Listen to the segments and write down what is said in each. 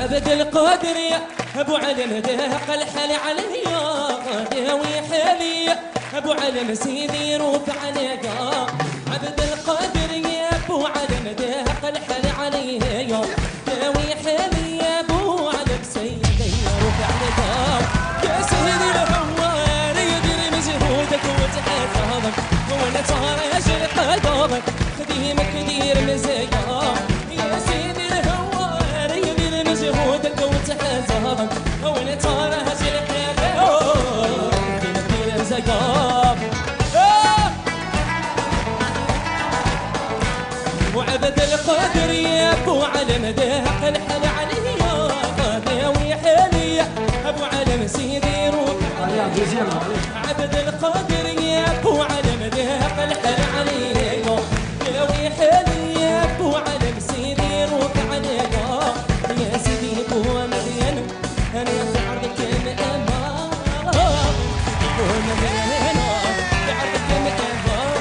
عبد القادر يا ابو علم دهق الحل عليا داوي حالي ابو علم سيدي رفع لقا عبد القادر يا ابو علم دهق الحل عليا داوي حالي يا ابو علم سيدي رفع لقا يا سيدي الهوار يدير مجهودك وتحفظك وانا تراجع قدرك خديمك دير مزايا يا سيدي الهوار يدير مجهودك وتحفظك وانا تراجع قدرك دير مزايا وعبد القادر يا ابو علم دهق الحل عليا داوي حالي ابو علم سيدي روح عبد القادر يا ابو علم دهق الحل عليا داوي حالي يا ابو علم سيدي روح عليا يا سيدي ابو مدين انا في عرضك مأمار ابو مدين في عرضك مأمار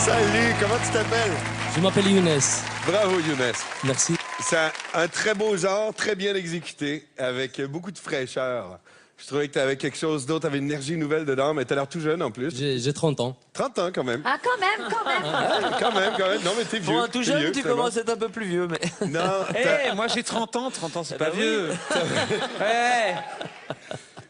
Salut, comment tu t'appelles? Je m'appelle Younes. Bravo Younes. Merci. C'est un très beau genre, très bien exécuté, avec beaucoup de fraîcheur. Je trouvais que tu avais quelque chose d'autre, tu avais une énergie nouvelle dedans, mais tu as l'air tout jeune en plus. J'ai 30 ans. 30 ans quand même. Ah, quand même, quand même. Ah, quand même. Non, mais t'es vieux. Pour un tout t'es jeune, vieux, tu c'est commences bon. à être un peu plus vieux, mais... Non, Moi j'ai 30 ans, c'est pas bah oui. vieux. Ouais.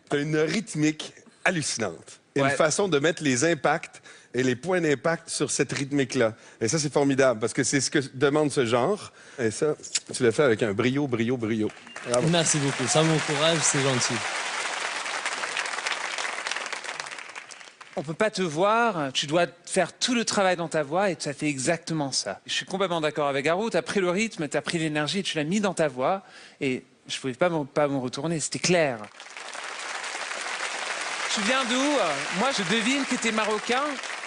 t'as une rythmique hallucinante. Et Ouais. une façon de mettre les impacts et les points d'impact sur cette rythmique-là. Et ça, c'est formidable, parce que c'est ce que demande ce genre. Et ça, tu l'as fait avec un brio. Bravo. Merci beaucoup. Ça m'encourage, c'est gentil. On peut pas te voir, tu dois faire tout le travail dans ta voix et ça fait exactement ça. Je suis complètement d'accord avec Garou, tu as pris le rythme, tu as pris l'énergie, tu l'as mis dans ta voix et je pouvais pas me retourner, c'était clair. Tu viens d'où? Moi je devine que tu es marocain.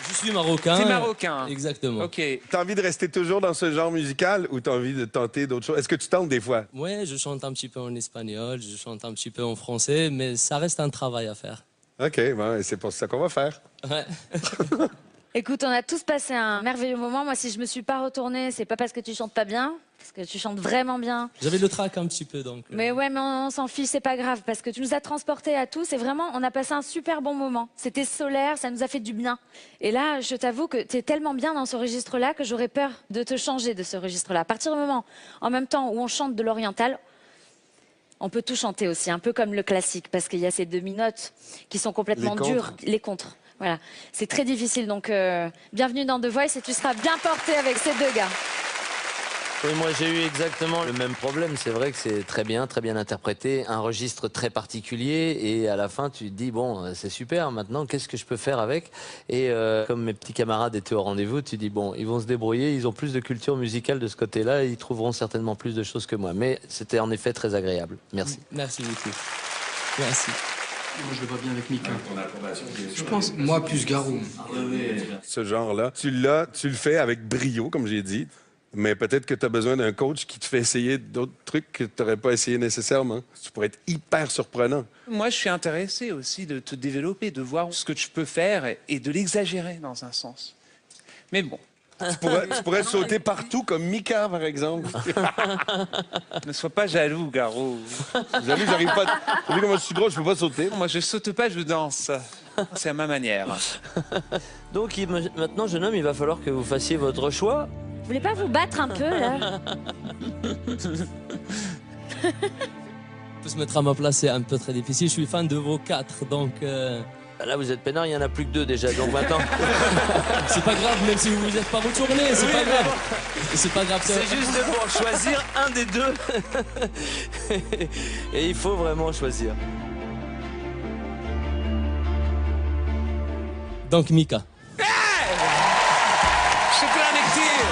Je suis marocain. T'es marocain. Exactement. Ok. T'as envie de rester toujours dans ce genre musical ou t'as envie de tenter d'autres choses? Est-ce que tu tentes des fois? Ouais, je chante un petit peu en espagnol, je chante un petit peu en français, mais ça reste un travail à faire. OK, bon, et c'est pour ça qu'on va faire. Ouais. Écoute, on a tous passé un merveilleux moment. Moi, si je me suis pas retournée, c'est pas parce que tu chantes pas bien, parce que tu chantes vraiment bien. J'avais le trac un petit peu, donc... Mais ouais, mais on s'en fiche, c'est pas grave, parce que tu nous as transportés à tous et vraiment, on a passé un super bon moment. C'était solaire, ça nous a fait du bien. Et là, je t'avoue que tu es tellement bien dans ce registre-là que j'aurais peur de te changer de ce registre-là. À partir du moment, en même temps où on chante de l'oriental, on peut tout chanter aussi, un peu comme le classique, parce qu'il y a ces demi-notes qui sont complètement dures, les contres. Voilà, c'est très difficile, donc bienvenue dans The Voice et tu seras bien porté avec ces deux gars. Oui, moi j'ai eu exactement le même problème. C'est vrai que c'est très bien interprété, un registre très particulier et à la fin tu te dis bon c'est super, maintenant qu'est-ce que je peux faire avec? Et comme mes petits camarades étaient au rendez-vous, tu dis bon ils vont se débrouiller, ils ont plus de culture musicale de ce côté-là, ils trouveront certainement plus de choses que moi. Mais c'était en effet très agréable. Merci. Merci beaucoup. Merci. Moi, je le vois bien avec Mika. Je pense, moi, plus Garou. Ce genre-là, tu le fais avec brio, comme j'ai dit. Mais peut-être que tu as besoin d'un coach qui te fait essayer d'autres trucs que tu n'aurais pas essayé nécessairement. Tu pourrais être hyper surprenant. Moi je suis intéressé aussi de te développer, de voir ce que tu peux faire et de l'exagérer dans un sens. Mais bon. Tu pourrais sauter partout comme Mika, par exemple. Ne sois pas jaloux, Garou. Jaloux, j'arrive pas. T'as vu comment je suis gros, je peux pas sauter. Moi, je saute pas, je danse. C'est à ma manière. Donc maintenant jeune homme, il va falloir que vous fassiez votre choix. Vous voulez pas vous battre un peu, là? Faut se mettre à ma place, c'est un peu très difficile. Je suis fan de vos quatre, donc Là, vous êtes peinard, il n'y en a plus que 2 déjà, donc maintenant... C'est pas grave, même si vous vous êtes pas retourné, c'est pas grave. C'est pas grave. C'est juste pour choisir un des 2. Et il faut vraiment choisir. Donc Mika. شكرا كثير.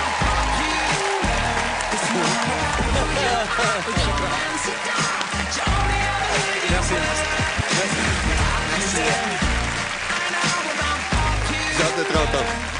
Merci. J'ai hâte de 30 ans.